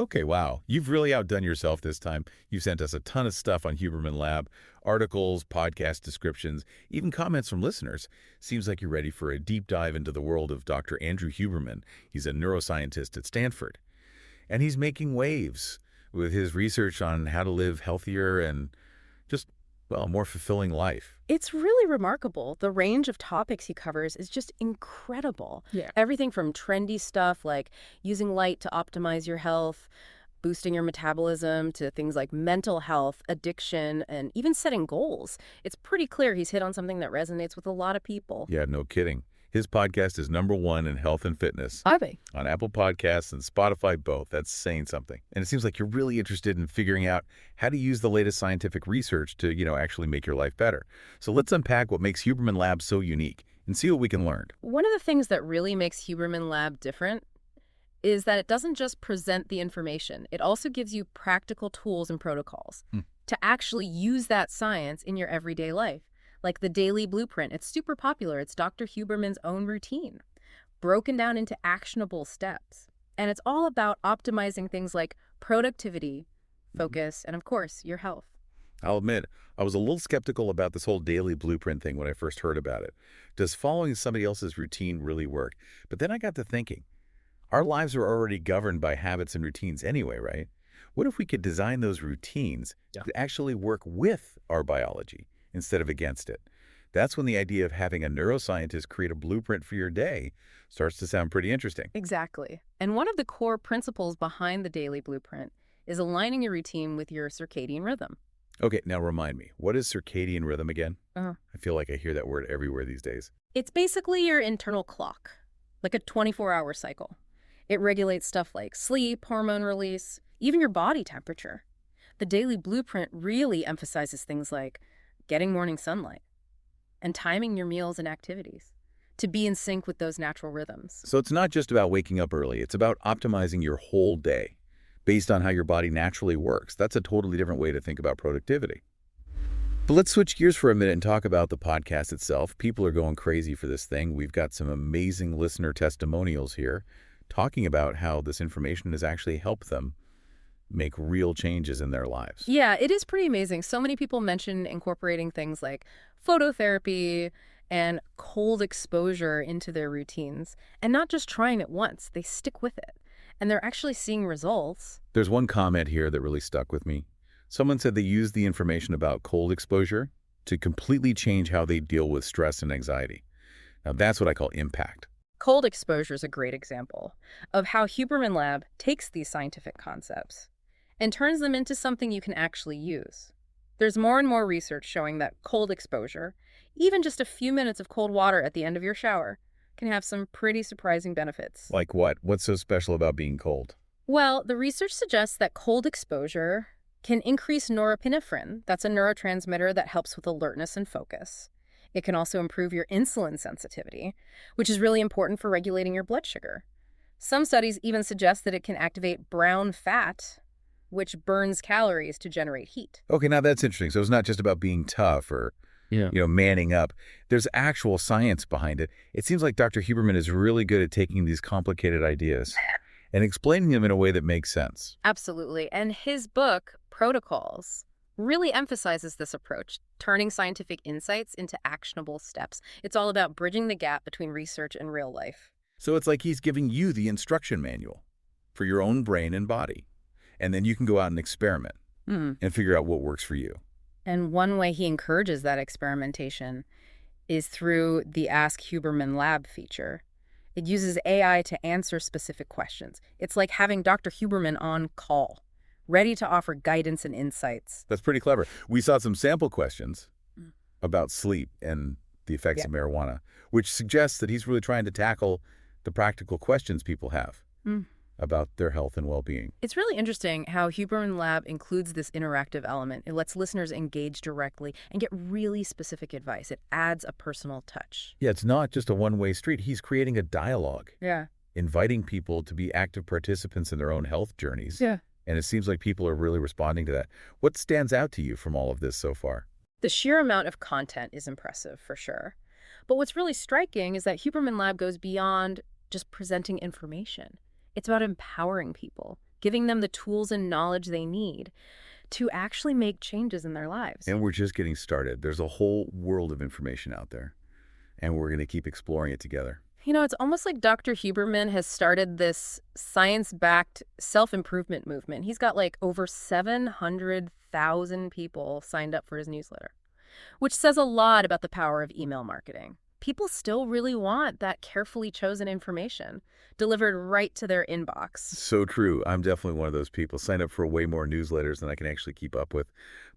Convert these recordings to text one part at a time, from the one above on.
Okay, wow. You've really outdone yourself this time. You've sent us a ton of stuff on Huberman Lab, articles, podcast descriptions, even comments from listeners. Seems like you're ready for a deep dive into the world of Dr. Andrew Huberman. He's a neuroscientist at Stanford, and he's making waves with his research on how to live healthier and just, well, a more fulfilling life. It's really remarkable. The range of topics he covers is just incredible. Yeah. Everything from trendy stuff like using light to optimize your health, boosting your metabolism, to things like mental health, addiction, and even setting goals. It's pretty clear he's hit on something that resonates with a lot of people. Yeah, no kidding. His podcast is #1 in health and fitness. Are they? On Apple Podcasts and Spotify both. That's saying something. And it seems like you're really interested in figuring out how to use the latest scientific research to, actually make your life better. So let's unpack what makes Huberman Lab so unique and see what we can learn. One of the things that really makes Huberman Lab different is that it doesn't just present the information. It also gives you practical tools and protocols to actually use that science in your everyday life. Like the Daily Blueprint. It's super popular. It's Dr. Huberman's own routine, broken down into actionable steps. And it's all about optimizing things like productivity, focus, and of course, your health. I'll admit, I was a little skeptical about this whole Daily Blueprint thing when I first heard about it. Does following somebody else's routine really work? But then I got to thinking, our lives are already governed by habits and routines anyway, right? What if we could design those routines to actually work with our biology instead of against it? That's when the idea of having a neuroscientist create a blueprint for your day starts to sound pretty interesting. Exactly. And one of the core principles behind the Daily Blueprint is aligning your routine with your circadian rhythm. Okay, now remind me, what is circadian rhythm again? Uh-huh. I feel like I hear that word everywhere these days. It's basically your internal clock, like a 24-hour cycle. It regulates stuff like sleep, hormone release, even your body temperature. The Daily Blueprint really emphasizes things like getting morning sunlight and timing your meals and activities to be in sync with those natural rhythms. So it's not just about waking up early. It's about optimizing your whole day based on how your body naturally works. That's a totally different way to think about productivity. But let's switch gears for a minute and talk about the podcast itself. People are going crazy for this thing. We've got some amazing listener testimonials here talking about how this information has actually helped them make real changes in their lives. Yeah, it is pretty amazing. So many people mention incorporating things like phototherapy and cold exposure into their routines, and not just trying it once. They stick with it, and they're actually seeing results. There's one comment here that really stuck with me. Someone said they used the information about cold exposure to completely change how they deal with stress and anxiety. Now that's what I call impact. Cold exposure is a great example of how Huberman Lab takes these scientific concepts and turns them into something you can actually use. There's more and more research showing that cold exposure, even just a few minutes of cold water at the end of your shower, can have some pretty surprising benefits. Like what? What's so special about being cold? Well, the research suggests that cold exposure can increase norepinephrine. That's a neurotransmitter that helps with alertness and focus. It can also improve your insulin sensitivity, which is really important for regulating your blood sugar. Some studies even suggest that it can activate brown fat, which burns calories to generate heat. Okay, now that's interesting. So it's not just about being tough or, manning up. There's actual science behind it. It seems like Dr. Huberman is really good at taking these complicated ideas and explaining them in a way that makes sense. Absolutely. And his book, Protocols, really emphasizes this approach, turning scientific insights into actionable steps. It's all about bridging the gap between research and real life. So it's like he's giving you the instruction manual for your own brain and body. And then you can go out and experiment and figure out what works for you. And one way he encourages that experimentation is through the Ask Huberman Lab feature. It uses AI to answer specific questions. It's like having Dr. Huberman on call, ready to offer guidance and insights. That's pretty clever. We saw some sample questions about sleep and the effects of marijuana, which suggests that he's really trying to tackle the practical questions people have about their health and well-being. It's really interesting how Huberman Lab includes this interactive element. It lets listeners engage directly and get really specific advice. It adds a personal touch. Yeah, it's not just a one-way street. He's creating a dialogue, inviting people to be active participants in their own health journeys. Yeah. And it seems like people are really responding to that. What stands out to you from all of this so far? The sheer amount of content is impressive, for sure. But what's really striking is that Huberman Lab goes beyond just presenting information. It's about empowering people giving them the tools and knowledge they need to actually make changes in their lives. And we're just getting started. There's a whole world of information out there, and we're going to keep exploring it together. You know, it's almost like Dr. Huberman has started this science-backed self-improvement movement. He's got like over 700,000 people signed up for his newsletter, which says a lot about the power of email marketing. People still really want that carefully chosen information delivered right to their inbox. So true. I'm definitely one of those people. Sign up for way more newsletters than I can actually keep up with.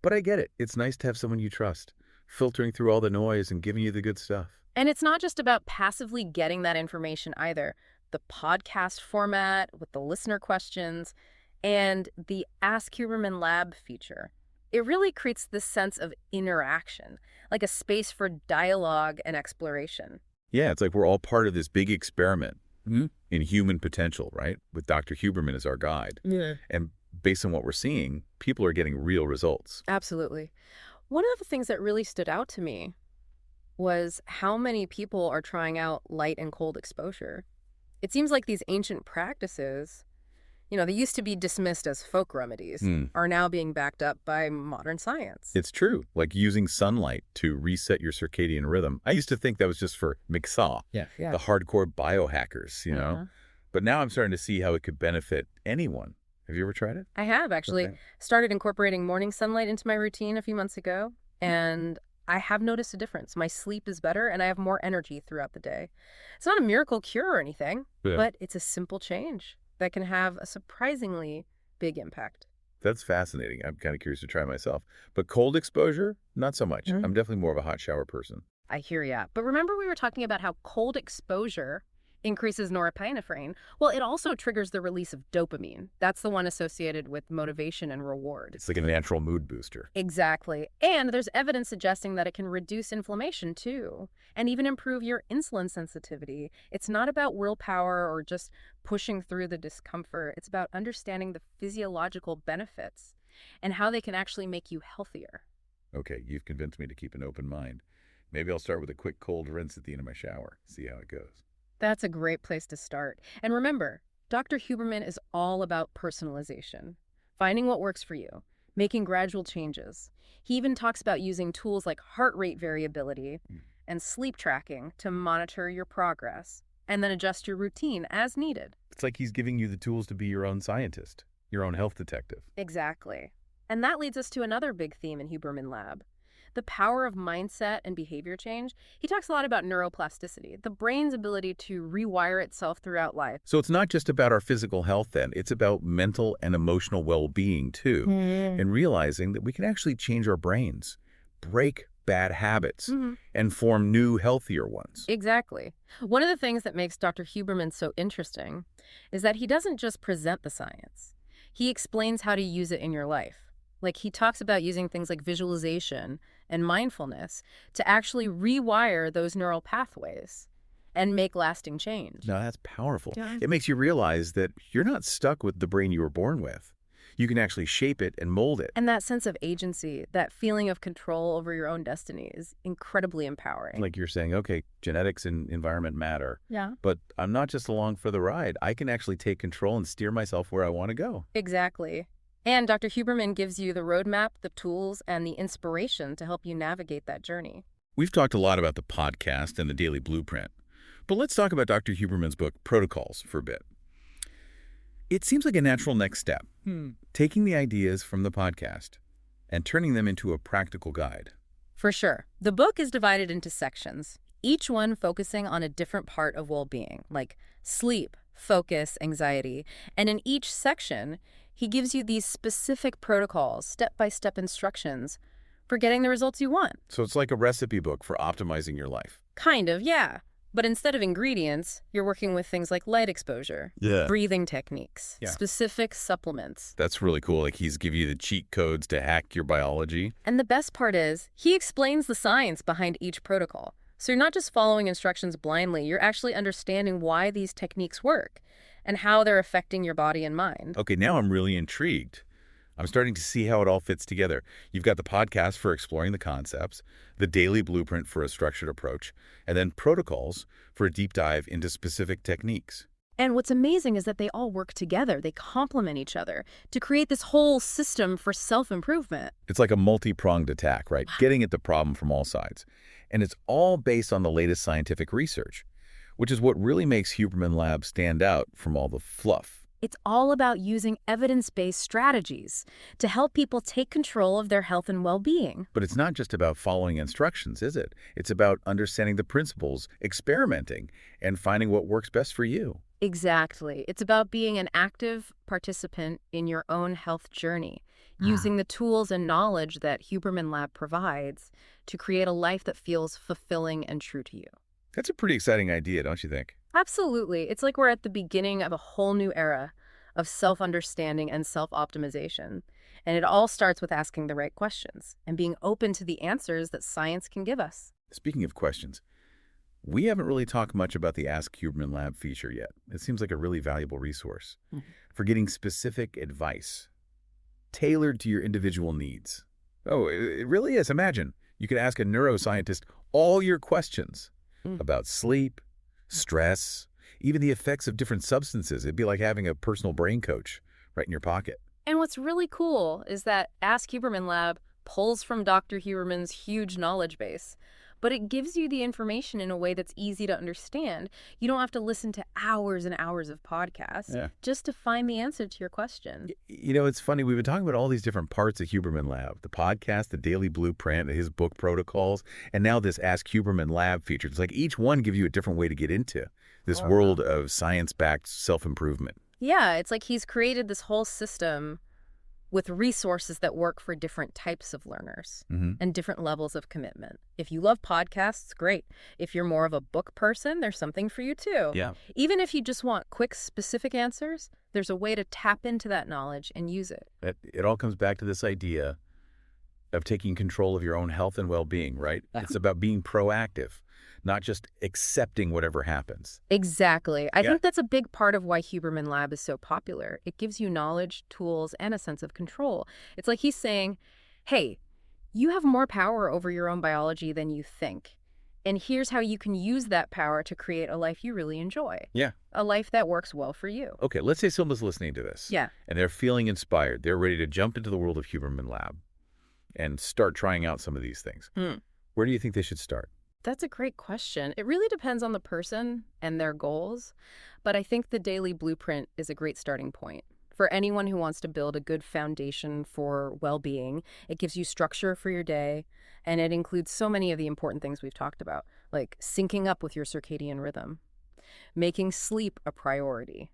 But I get it. It's nice to have someone you trust, filtering through all the noise and giving you the good stuff. And it's not just about passively getting that information either. The podcast format with the listener questions and the Ask Huberman Lab feature. It really creates this sense of interaction, like a space for dialogue and exploration. Yeah, it's like we're all part of this big experiment in human potential, right? With Dr. Huberman as our guide. Yeah. And based on what we're seeing, people are getting real results. Absolutely. One of the things that really stood out to me was how many people are trying out light and cold exposure. It seems like these ancient practices, you know, they used to be dismissed as folk remedies, are now being backed up by modern science. It's true, like using sunlight to reset your circadian rhythm. I used to think that was just for McSaw, the hardcore biohackers, you know? But now I'm starting to see how it could benefit anyone. Have you ever tried it? I have, actually. Okay. Started incorporating morning sunlight into my routine a few months ago, and I have noticed a difference. My sleep is better, and I have more energy throughout the day. It's not a miracle cure or anything, but it's a simple change that can have a surprisingly big impact. That's fascinating. I'm kind of curious to try myself. But cold exposure, not so much. I'm definitely more of a hot shower person. I hear ya. But remember we were talking about how cold exposure increases norepinephrine? Well, it also triggers the release of dopamine. That's the one associated with motivation and reward. It's like a natural mood booster. Exactly. And there's evidence suggesting that it can reduce inflammation too, and even improve your insulin sensitivity. It's not about willpower or just pushing through the discomfort. It's about understanding the physiological benefits and how they can actually make you healthier. Okay, you've convinced me to keep an open mind. Maybe I'll start with a quick cold rinse at the end of my shower, see how it goes. That's a great place to start. And remember, Dr. Huberman is all about personalization, finding what works for you, making gradual changes. He even talks about using tools like heart rate variability and sleep tracking to monitor your progress and then adjust your routine as needed. It's like he's giving you the tools to be your own scientist, your own health detective. Exactly. And that leads us to another big theme in Huberman Lab. The power of mindset and behavior change. He talks a lot about neuroplasticity, the brain's ability to rewire itself throughout life. So it's not just about our physical health then, it's about mental and emotional well-being too, and realizing that we can actually change our brains, break bad habits, and form new, healthier ones. Exactly. One of the things that makes Dr. Huberman so interesting is that he doesn't just present the science. He explains how to use it in your life. Like, he talks about using things like visualization and mindfulness to actually rewire those neural pathways and make lasting change. Now, that's powerful. Yeah. It makes you realize that you're not stuck with the brain you were born with. You can actually shape it and mold it. And that sense of agency, that feeling of control over your own destiny is incredibly empowering. Like you're saying, okay, genetics and environment matter. Yeah. But I'm not just along for the ride. I can actually take control and steer myself where I want to go. Exactly. And Dr. Huberman gives you the roadmap, the tools, and the inspiration to help you navigate that journey. We've talked a lot about the podcast and the daily blueprint, but let's talk about Dr. Huberman's book, Protocols, for a bit. It seems like a natural next step, taking the ideas from the podcast and turning them into a practical guide. For sure. The book is divided into sections, each one focusing on a different part of well-being, like sleep, focus, anxiety. And in each section, he gives you these specific protocols, step-by-step instructions for getting the results you want. So it's like a recipe book for optimizing your life. Kind of, yeah. But instead of ingredients, you're working with things like light exposure, breathing techniques, specific supplements. That's really cool. Like, he's giving you the cheat codes to hack your biology. And the best part is, he explains the science behind each protocol. So you're not just following instructions blindly, you're actually understanding why these techniques work and how they're affecting your body and mind. Okay, now I'm really intrigued. I'm starting to see how it all fits together. You've got the podcast for exploring the concepts, the daily blueprint for a structured approach, and then protocols for a deep dive into specific techniques. And what's amazing is that they all work together. They complement each other to create this whole system for self-improvement. It's like a multi-pronged attack, right? Getting at the problem from all sides. And it's all based on the latest scientific research, which is what really makes Huberman Lab stand out from all the fluff. It's all about using evidence-based strategies to help people take control of their health and well-being. But it's not just about following instructions, is it? It's about understanding the principles, experimenting, and finding what works best for you. Exactly. It's about being an active participant in your own health journey, using the tools and knowledge that Huberman Lab provides to create a life that feels fulfilling and true to you. That's a pretty exciting idea, don't you think? Absolutely. It's like we're at the beginning of a whole new era of self-understanding and self-optimization. And it all starts with asking the right questions and being open to the answers that science can give us. Speaking of questions, we haven't really talked much about the Ask Huberman Lab feature yet. It seems like a really valuable resource for getting specific advice tailored to your individual needs. Oh, it really is. Imagine you could ask a neuroscientist all your questions about sleep, stress, even the effects of different substances. It'd be like having a personal brain coach right in your pocket. And what's really cool is that Ask Huberman Lab pulls from Dr. Huberman's huge knowledge base, but it gives you the information in a way that's easy to understand. You don't have to listen to hours and hours of podcasts just to find the answer to your question. You know, it's funny. We've been talking about all these different parts of Huberman Lab, the podcast, the daily blueprint, his book protocols, and now this Ask Huberman Lab feature. It's like each one gives you a different way to get into this world of science-backed self-improvement. Yeah, it's like he's created this whole system with resources that work for different types of learners and different levels of commitment. If you love podcasts, great. If you're more of a book person, there's something for you too. Yeah. Even if you just want quick, specific answers, there's a way to tap into that knowledge and use it. It all comes back to this idea of taking control of your own health and well-being, right? It's about being proactive, not just accepting whatever happens. Exactly. I think that's a big part of why Huberman Lab is so popular. It gives you knowledge, tools, and a sense of control. It's like he's saying, hey, you have more power over your own biology than you think. And here's how you can use that power to create a life you really enjoy. Yeah. A life that works well for you. Okay, let's say someone's listening to this. Yeah. And they're feeling inspired. They're ready to jump into the world of Huberman Lab and start trying out some of these things. Where do you think they should start? That's a great question. It really depends on the person and their goals, but I think the daily blueprint is a great starting point. For anyone who wants to build a good foundation for well-being, it gives you structure for your day, and it includes so many of the important things we've talked about, like syncing up with your circadian rhythm, making sleep a priority,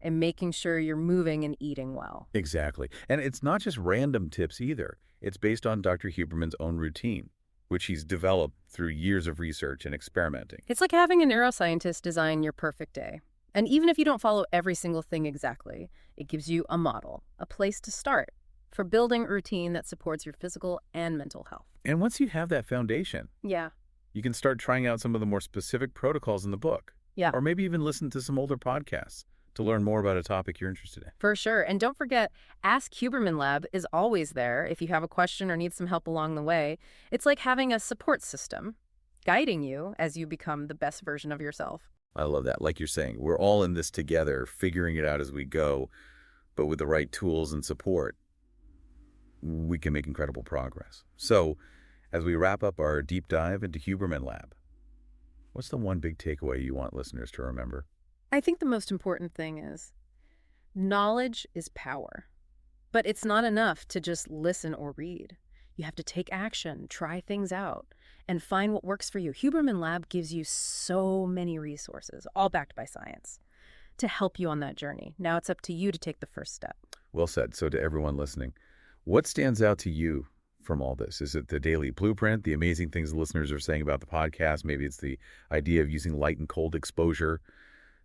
and making sure you're moving and eating well. Exactly. And it's not just random tips either. It's based on Dr. Huberman's own routine, which he's developed through years of research and experimenting. It's like having a neuroscientist design your perfect day. And even if you don't follow every single thing exactly, it gives you a model, a place to start for building a routine that supports your physical and mental health. And once you have that foundation, you can start trying out some of the more specific protocols in the book. Yeah. Or maybe even listen to some older podcasts to learn more about a topic you're interested in. For sure. And don't forget, Ask Huberman Lab is always there if you have a question or need some help along the way. It's like having a support system guiding you as you become the best version of yourself. I love that. Like you're saying, we're all in this together, figuring it out as we go, but with the right tools and support, we can make incredible progress. So, as we wrap up our deep dive into Huberman Lab, what's the one big takeaway you want listeners to remember? I think the most important thing is knowledge is power, but it's not enough to just listen or read. You have to take action, try things out, and find what works for you. Huberman Lab gives you so many resources, all backed by science, to help you on that journey. Now it's up to you to take the first step. Well said. So to everyone listening, what stands out to you from all this? Is it the daily blueprint, the amazing things the listeners are saying about the podcast? Maybe it's the idea of using light and cold exposure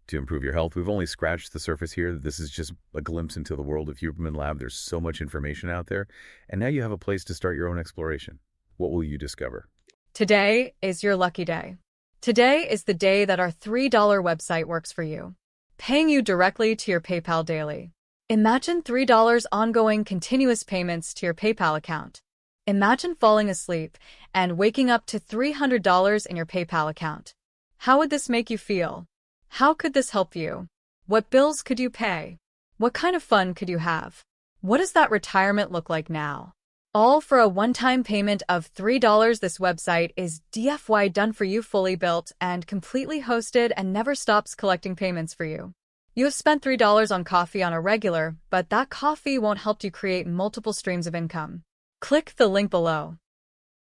to improve your health. We've only scratched the surface here. This is just a glimpse into the world of Huberman Lab. There's so much information out there. And now you have a place to start your own exploration. What will you discover? Today is your lucky day. Today is the day that our $3 website works for you, paying you directly to your PayPal daily. Imagine $3 ongoing continuous payments to your PayPal account. Imagine falling asleep and waking up to $300 in your PayPal account. How would this make you feel? How could this help you? What bills could you pay? What kind of fun could you have? What does that retirement look like now? All for a one-time payment of $3. This website is DFY done for you, fully built and completely hosted, and never stops collecting payments for you. You have spent $3 on coffee on a regular, but that coffee won't help you create multiple streams of income. Click the link below.